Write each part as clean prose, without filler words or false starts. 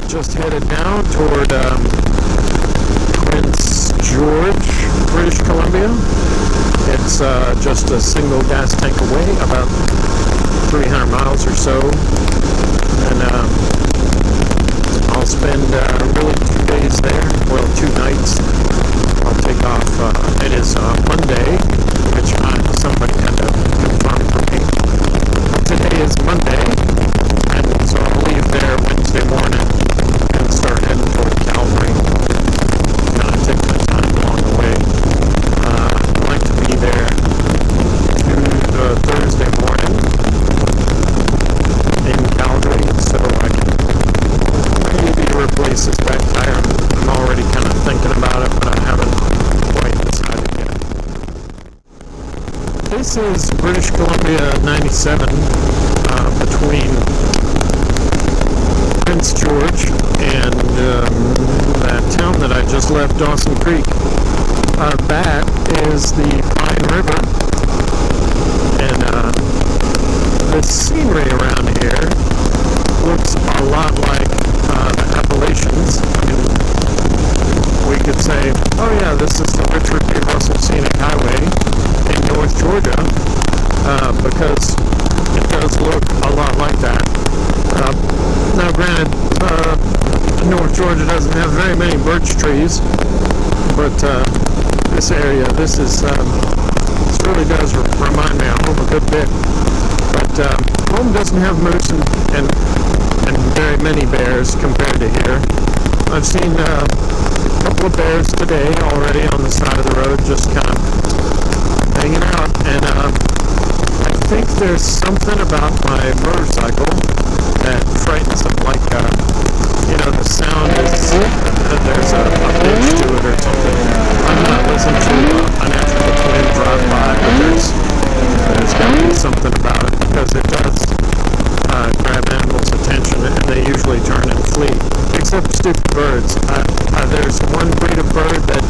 just headed now toward Prince George, British Columbia. It's just a single gas tank away, about 300 miles or so. And I'll spend really 2 days there, well, 2 nights. I'll take off, it is Monday, which somebody had to confirm for me. Today is Monday, and so I'll leave there Wednesday morning and start heading toward Calgary. Kind of take my time along the way. I'd like to be there Thursday morning in Calgary, so I can maybe replace this back tire. I'm already kind of thinking about it, but I haven't quite decided yet. This is British Columbia 97, between Prince George and that town that I just left, Dawson Creek. That is the Pine River, and the scenery around here looks a lot like the Appalachians. I mean, we could say, oh yeah, this is the Richard B. Russell Scenic Highway in North Georgia, because it does look a lot like that. Now granted, North Georgia doesn't have very many birch trees, but this area, this really does remind me of home a good bit. But home doesn't have moose and very many bears compared to here. I've seen a couple of bears today already on the side of the road, just kind of hanging out, and I think there's something about my motorcycle that frightens them, like the sound is, there's a pitch to it or something. I'm not listening to an actual twin drive by, but there's got to be something about it, because it does grab animals' attention, and they usually turn and flee, except stupid birds. There's one breed of bird that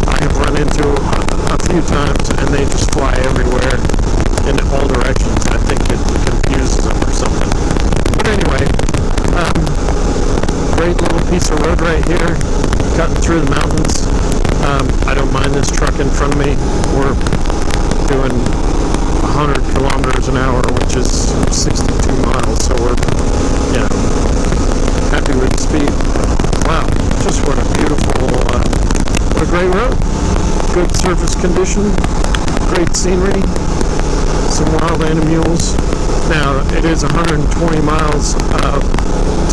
I have run into a few times, and they just fly everywhere in all directions. I think it confuses them or something. But anyway, great little piece of road right here, cutting through the mountains. I don't mind this truck in front of me. We're doing 100 kilometers an hour, which is 62 miles, so we're, happy with the speed. Wow, just what a beautiful, what a great road. Good surface condition, great scenery, some wild animals. Now, it is 120 miles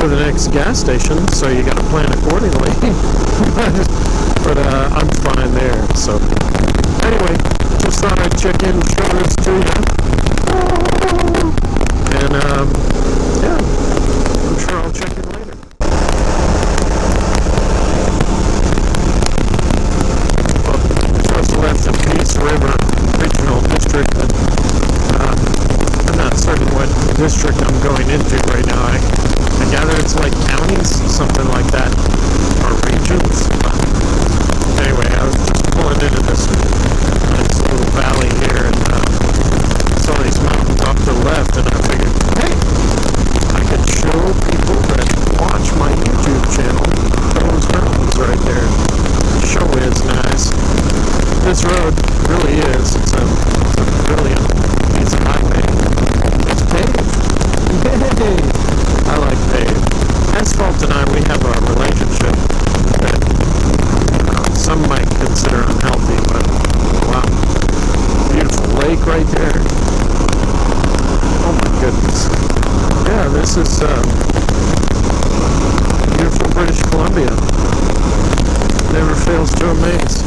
to the next gas station, so you got to plan accordingly. but I'm fine there. So, anyway, just thought I'd check in and show this to you. And, I'm sure I'll check in later. Well, just left the Peace River Regional District, and I'm not certain what district I'm going into right now. I gather it's like counties, something like that, or regions. Anyway, I was just pulling into this little valley here, and saw these mountains off to the left, and I figured, hey, I could show people that watch my YouTube channel those mountains right there. The show is nice. This road really is. It's a brilliant piece of highway. It's paved. Yay! I like paved. Asphalt and I, we have a relationship that some might consider unhealthy, but wow. Beautiful lake right there. Oh my goodness. Yeah, this is beautiful British Columbia. Never fails to amaze.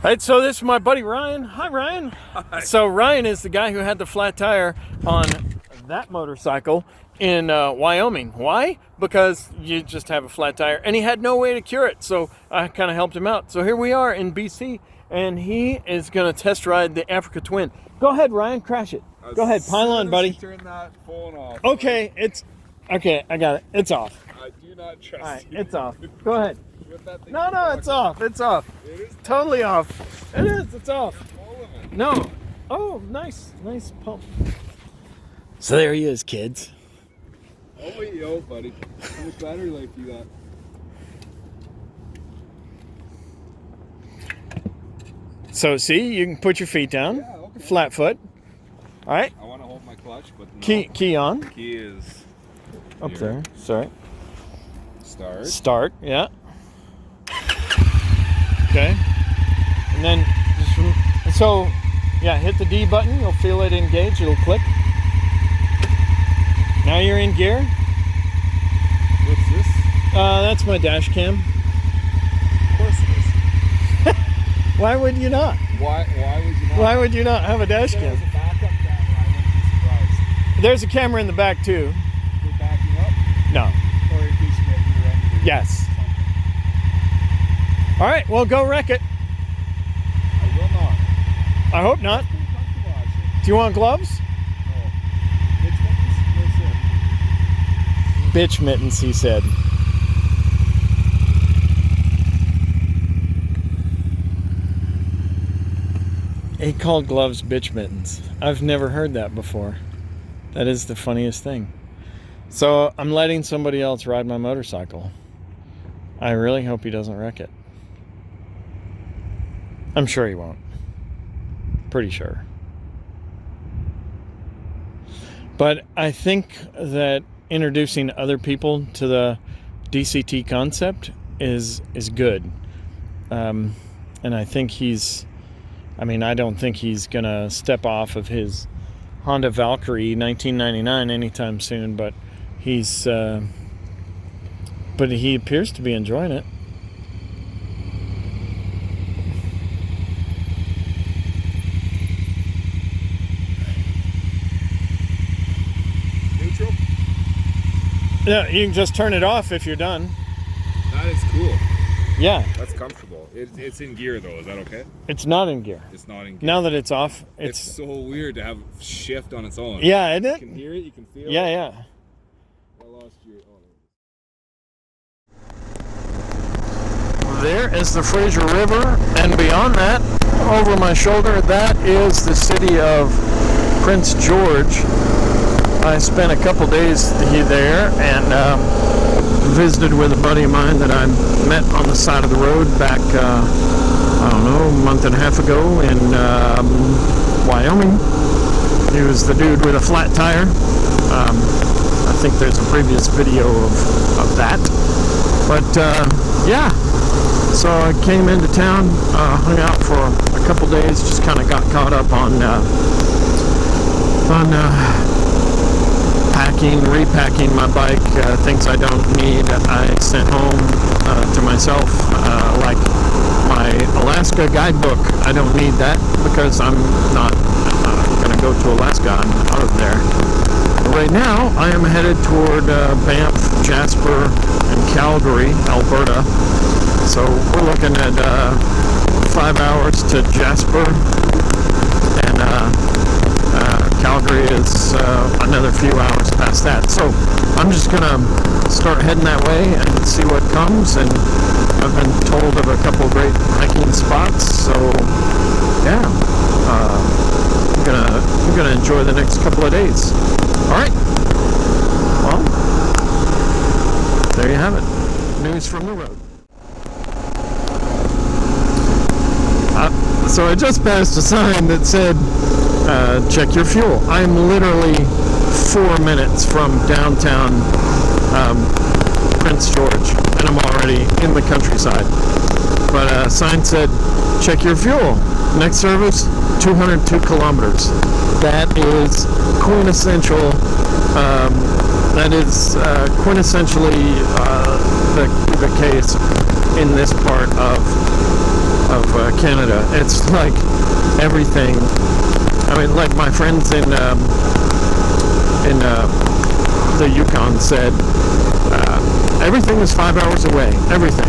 Right, so this is my buddy Ryan. Hi, Ryan. Hi. So Ryan is the guy who had the flat tire on that motorcycle, in Wyoming. Why? Because you just have a flat tire, and he had no way to cure it, so I kind of helped him out. So here we are in BC, and he is going to test ride the Africa Twin. Go ahead, Ryan, crash it. Go ahead, pile on, buddy. Turn that phone off. Okay, okay, I got it. It's off. I do not trust All right, you. It's off. Go ahead. With that thing No, it's off. It's off. It is Totally off. It is. It's off. full of it. No. Oh, nice pump. So there he is, kids. Oh, wait, yo, buddy. How much battery life you got? So see, you can put your feet down, Yeah, okay. flat foot. All right, I want to hold my clutch, but no. key on. Key is Up here. there. Sorry. Start. Yeah. Okay. And then hit the D button. You'll feel it engage. It'll click. Now you're in gear. What's this? That's my dash cam. Of course it is. Why would you not? Why would you not? Why would you not have a dash There's cam? a backup camera. I wouldn't be surprised. There's a camera in the back too. You're backing up? No. Or in case you get rear-ended? Yes. All right. Well, go wreck it. I will not. I hope not. Pretty comfortable, actually. Do you want gloves? No. It's no, sir. Bitch mittens, he said. He called gloves bitch mittens. I've never heard that before. That is the funniest thing. So I'm letting somebody else ride my motorcycle. I really hope he doesn't wreck it. I'm sure he won't. Pretty sure. But I think that introducing other people to the DCT concept is good. And I think I don't think he's going to step off of his Honda Valkyrie 1999 anytime soon, but he appears to be enjoying it. Neutral? Yeah, you can just turn it off if you're done. That is cool. Yeah, That's comfortable. It's in gear, though. Is that okay? it's not in gear. It's not in gear. Now that it's off, It's so weird to have shift on its own. yeah, isn't You it? can hear it. You can feel Yeah, it. yeah. I lost your... There is the Fraser River, and beyond that, over my shoulder, that is the city of Prince George. I spent a couple days there and visited with a buddy of mine that I met on the side of the road back, I don't know, a month and a half ago in Wyoming. He was the dude with a flat tire. I think there's a previous video of that. But yeah, so I came into town, hung out for a couple days, just kind of got caught up on repacking my bike, things I don't need. I sent home to myself, like my Alaska guidebook. I don't need that because I'm not going to go to Alaska. I'm out of there. Right now, I am headed toward Banff, Jasper, and Calgary, Alberta. So we're looking at 5 hours to Jasper, and Calgary is another few hours past that. So I'm just going to start heading that way and see what comes. And I've been told of a couple of great hiking spots. So yeah, I'm gonna enjoy the next couple of days. All right. Well, there you have it. News from the road. So I just passed a sign that said, check your fuel. I'm literally 4 minutes from downtown Prince George, and I'm already in the countryside. But a sign said, check your fuel. Next service, 202 kilometers. That is quintessential. That is quintessentially the case in this part of Canada. It's like everything. I mean, like my friends in the Yukon said everything is 5 hours away. Everything.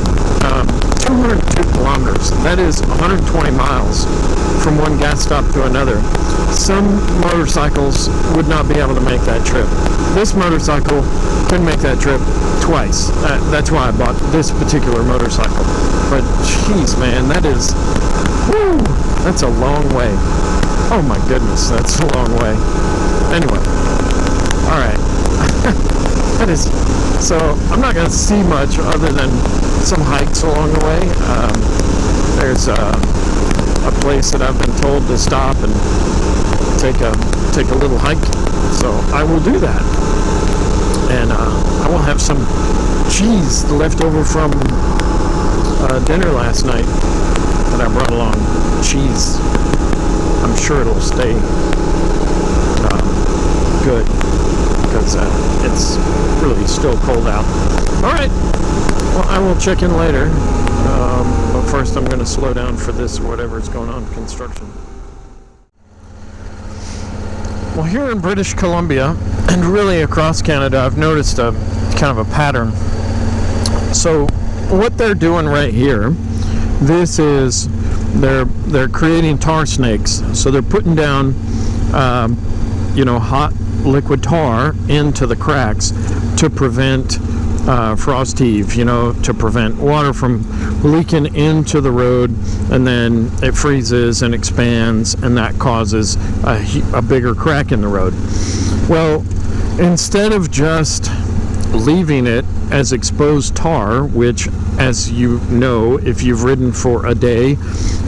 202 kilometers. That is 120 miles from one gas stop to another. Some motorcycles would not be able to make that trip. This motorcycle can make that trip twice. That's why I bought this particular motorcycle. But jeez, man, that is, whoo, that's a long way. Oh my goodness, that's a long way. Anyway, all right. That is, so I'm not going to see much other than some hikes along the way. There's a place that I've been told to stop and take a little hike, so I will do that. And I will have some cheese left over from dinner last night that I brought along. Cheese. I'm sure it'll stay good because it's really still cold out. All right. Well, I will check in later. But first, I'm going to slow down for this whatever's going on construction. Well, here in British Columbia and really across Canada, I've noticed a kind of a pattern. So what they're doing right here, this is they're creating tar snakes. So they're putting down hot liquid tar into the cracks to prevent frost heave, to prevent water from leaking into the road, and then it freezes and expands, and that causes a bigger crack in the road. Well, instead of just leaving it as exposed tar, which, as you know, if you've ridden for a day,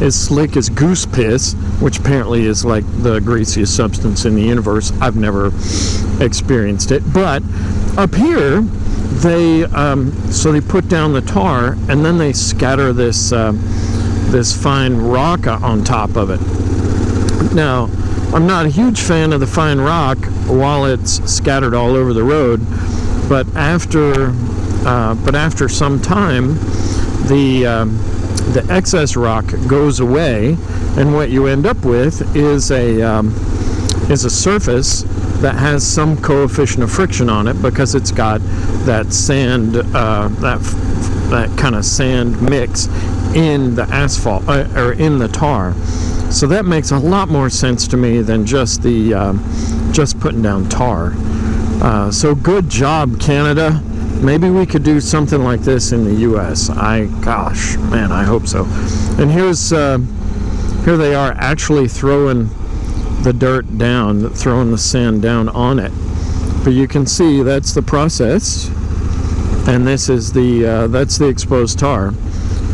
is slick as goose piss, which apparently is like the greasiest substance in the universe. I've never experienced it, but up here they put down the tar and then they scatter this fine rock on top of it. Now, I'm not a huge fan of the fine rock while it's scattered all over the road, but after some time, the excess rock goes away, and what you end up with is a surface that has some coefficient of friction on it because it's got that sand, that kind of sand mix in the asphalt or in the tar. So that makes a lot more sense to me than just putting down tar. So good job, Canada. Maybe we could do something like this in the U.S. Gosh, man, I hope so. And here they are actually throwing the dirt down, throwing the sand down on it. But you can see that's the process, and this is that's the exposed tar.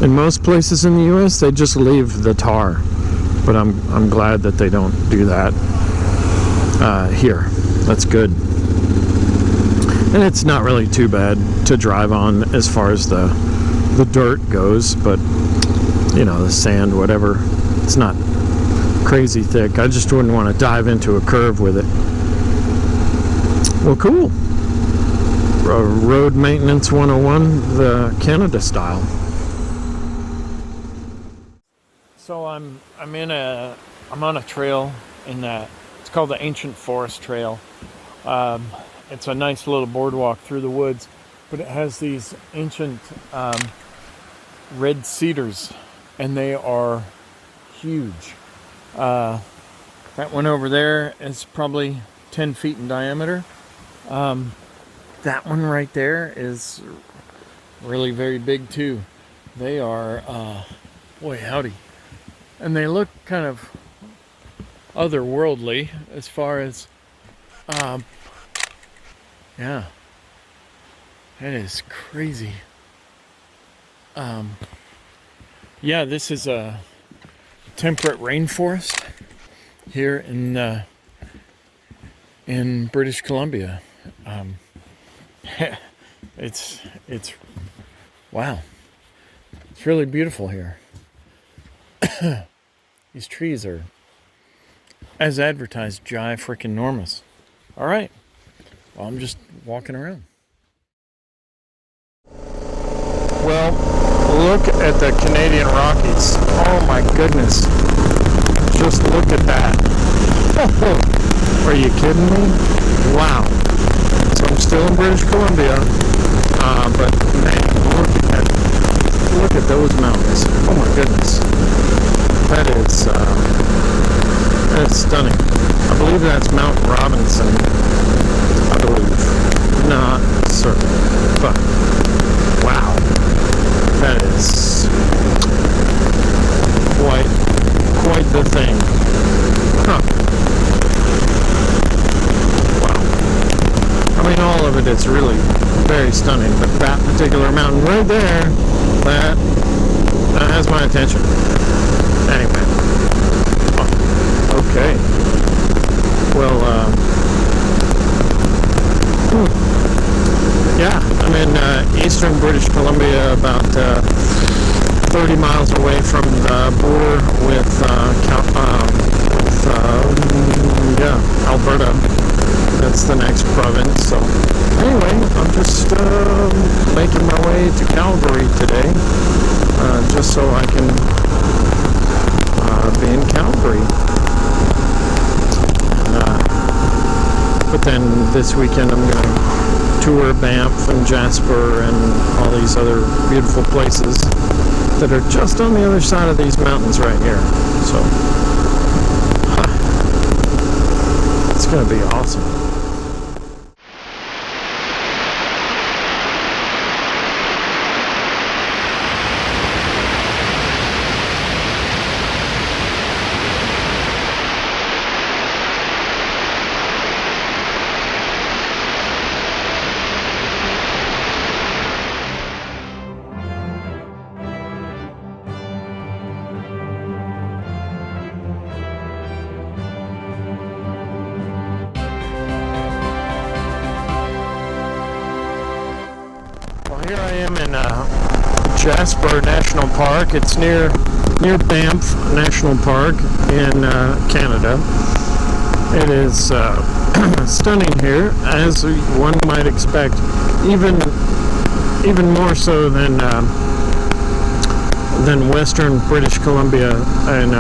In most places in the U.S., they just leave the tar, but I'm glad that they don't do that here. That's good. And it's not really too bad to drive on as far as the dirt goes, but the sand, whatever, it's not crazy thick. I just wouldn't want to dive into a curve with it. Well, cool. Road Maintenance 101, the Canada style. So I'm on a trail in that, it's called the Ancient Forest Trail. It's a nice little boardwalk through the woods, but it has these ancient red cedars, and they are huge. That one over there is probably 10 feet in diameter. That one right there is really very big too. They are, boy howdy. And they look kind of otherworldly as far as, yeah, that is crazy. Yeah, this is a temperate rainforest here in British Columbia. It's wow, it's really beautiful here. These trees are, as advertised, frickin' enormous. All right, well, I'm just walking around. Well, look at the Canadian Rockies. Oh my goodness. Just look at that. Are you kidding me? Wow. So I'm still in British Columbia, but man, look at those mountains. Oh my goodness. That's stunning. I believe that's Mount Robinson. I believe. Not certain. But, wow. That is quite the thing. Huh. Wow. I mean, all of it is really very stunning, but that particular mountain right there, that has my attention. Anyway. Okay. Well, yeah, I'm in eastern British Columbia, about 30 miles away from the border with Alberta. That's the next province. So anyway, I'm just making my way to Calgary today, just so I can be in Calgary. But then this weekend I'm going to tour Banff and Jasper and all these other beautiful places that are just on the other side of these mountains right here. So it's going to be awesome. Here I am in Jasper National Park. It's near Banff National Park in Canada. It is stunning here, as one might expect, even more so than western British Columbia and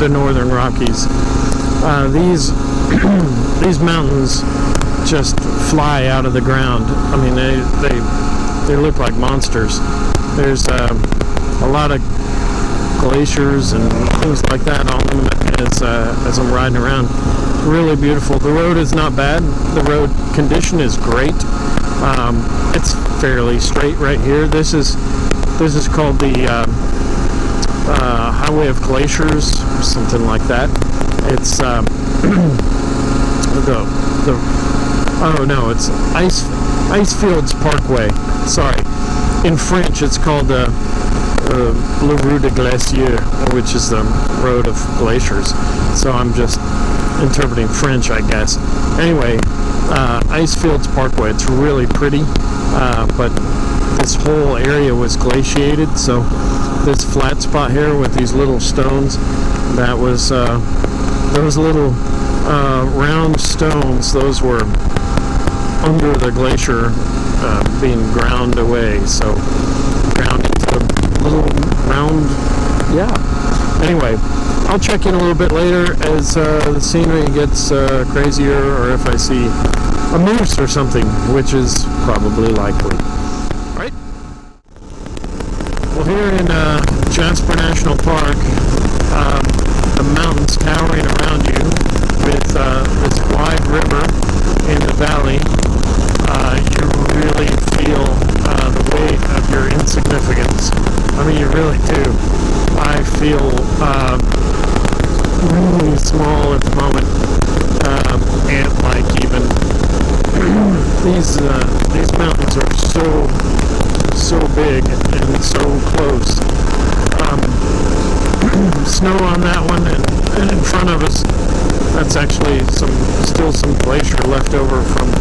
the Northern Rockies. These mountains just fly out of the ground. I mean, they look like monsters. There's a lot of glaciers and things like that on them as I'm riding around. Really beautiful. The road is not bad. The road condition is great. It's fairly straight right here. This is called the Highway of Glaciers, something like that. It's it's Icefield Parkway. Sorry. In French, it's called Le Route de Glacier, which is the road of glaciers. So I'm just interpreting French, I guess. Anyway, Icefields Parkway. It's really pretty, but this whole area was glaciated. So this flat spot here with these little stones, that was those little round stones. Those were under the glacier, being ground away, so ground into the little round, Anyway, I'll check in a little bit later as the scenery gets crazier, or if I see a moose or something, which is probably likely. Right? Well, here in Jasper National Park, the mountains towering around you with this wide river in the valley, you really feel the weight of your insignificance. I mean, you really do. I feel really small at the moment, ant-like even. These mountains are so big and so close. Snow on that one, and in front of us, that's actually still some glacier left over from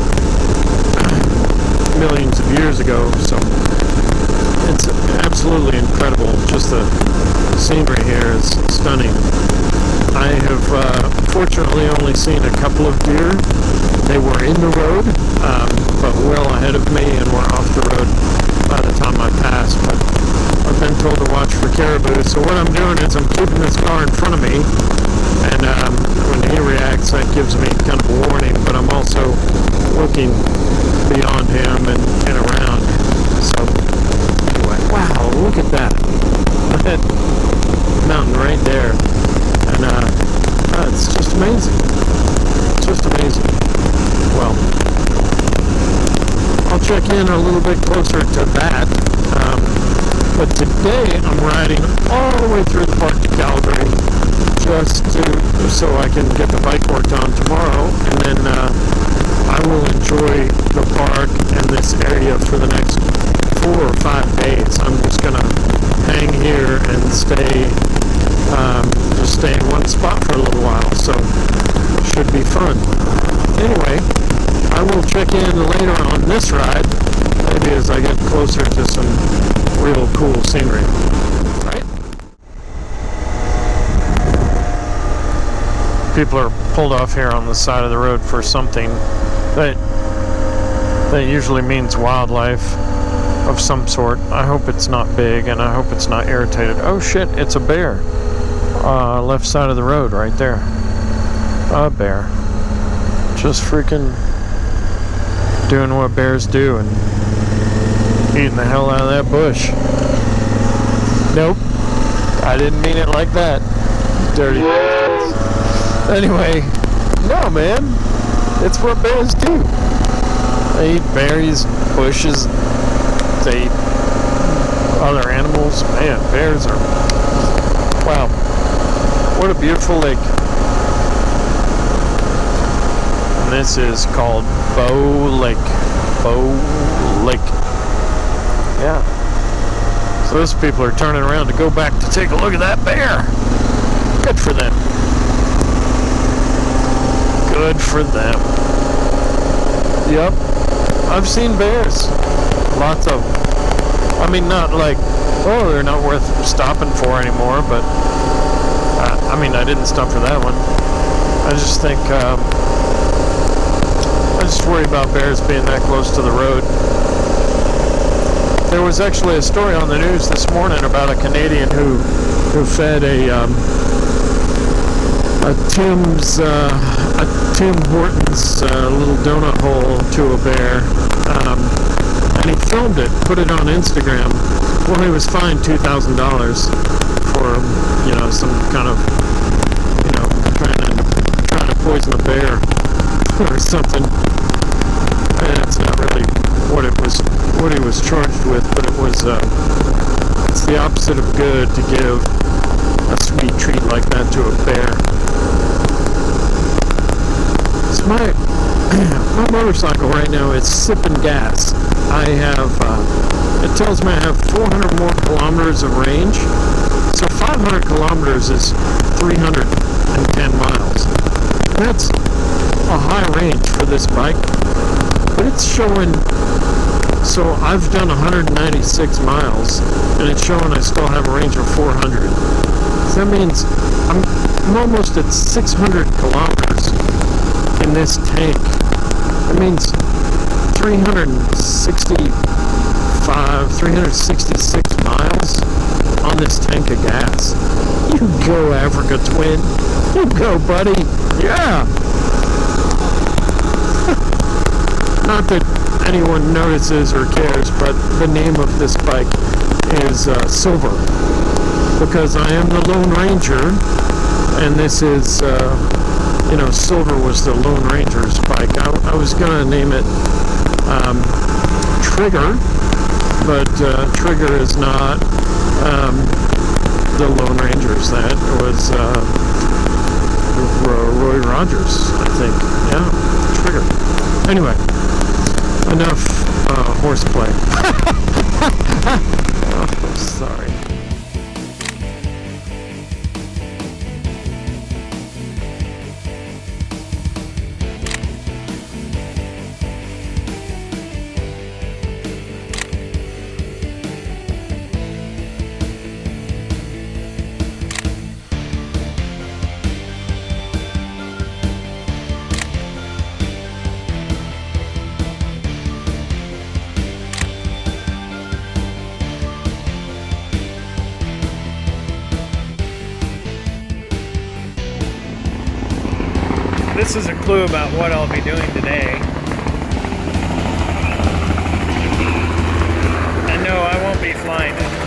millions of years ago. So it's absolutely incredible. Just the scenery here is stunning. I have fortunately only seen a couple of deer. They were in the road, but well ahead of me and were off the road by the time I passed. But I've been told to watch for caribou. So what I'm doing is I'm keeping this car in front of me, and when he reacts, that gives me kind of a warning. But I'm also looking beyond him and around. So anyway, wow, look at that. That mountain right there. And it's just amazing. It's just amazing. Well, I'll check in a little bit closer to that. But today I'm riding all the way through the park to Calgary just so I can get the bike worked on tomorrow, and then I will enjoy the park and this area for the next 4 or 5 days. I'm just gonna hang here and just stay in one spot for a little while, so should be fun. Anyway, I will check in later on this ride, maybe as I get closer to some real cool scenery. Right? People are pulled off here on the side of the road for something that usually means wildlife of some sort. I hope it's not big, and I hope it's not irritated. Oh shit, it's a bear. Left side of the road right there. A bear. Just freaking doing what bears do and eating the hell out of that bush. Nope. I didn't mean it like that. Dirty bastards. Anyway, no man. It's what bears do. They eat berries, bushes, they eat other animals. Man, bears are... Wow. What a beautiful lake. And this is called Bow Lake. Bow Lake. Yeah. So those people are turning around to go back to take a look at that bear. Good for them. Good for them. Yep. I've seen bears. Lots of them. I mean, not like, oh, they're not worth stopping for anymore, but I mean, I didn't stop for that one. I just think, I just worry about bears being that close to the road. There was actually a story on the news this morning about a Canadian who fed a Tim Hortons little donut hole to a bear, and he filmed it, put it on Instagram. Well, he was fined $2,000 for some kind of trying to poison a bear or something. And it's not really what he was charged with, but it was it's the opposite of good to give a sweet treat like that to a bear. So my motorcycle right now is sipping gas. I have it tells me I have 400 more kilometers of range. So 500 kilometers is 310 miles. That's a high range for this bike, but it's showing. So I've done 196 miles, and it's showing I still have a range of 400. So that means I'm almost at 600 kilometers in this tank. That means 366 miles on this tank of gas. You go, Africa Twin. You go, buddy. Yeah. Not that anyone notices or cares, but the name of this bike is Silver, because I am the Lone Ranger, and this is, Silver was the Lone Ranger's bike. I was going to name it Trigger, but Trigger is not the Lone Ranger's. That was Roy Rogers, I think. Yeah, Trigger. Anyway, enough horseplay. Oh, sorry. this is a clue about what I'll be doing today. And no, I won't be flying it.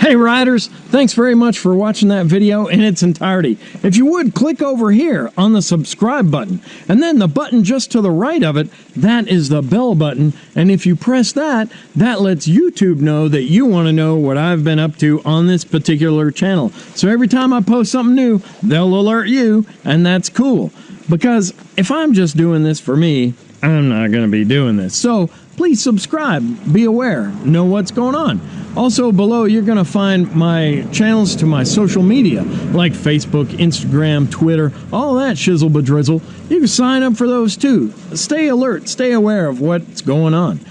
Hey riders, thanks very much for watching that video in its entirety. If you would, click over here on the subscribe button, and then the button just to the right of it, that is the bell button, and if you press that, that lets YouTube know that you want to know what I've been up to on this particular channel. So every time I post something new, they'll alert you, and that's cool. Because if I'm just doing this for me, I'm not going to be doing this. So please subscribe, be aware, know what's going on. Also below, you're going to find my channels to my social media, like Facebook, Instagram, Twitter, all that shizzle bedrizzle. You can sign up for those too. Stay alert, stay aware of what's going on.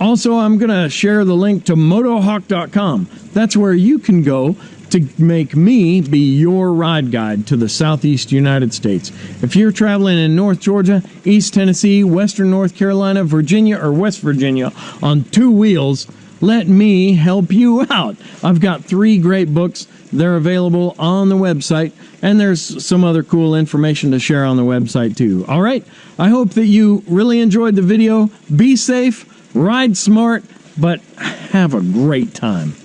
Also, I'm going to share the link to Motohawk.com. That's where you can go to make me be your ride guide to the southeast United States. If you're traveling in North Georgia, East Tennessee, Western North Carolina, Virginia, or West Virginia on 2 wheels, let me help you out. I've got 3 great books. They're available on the website, and there's some other cool information to share on the website too. All right, I hope that you really enjoyed the video. Be safe, ride smart, but have a great time.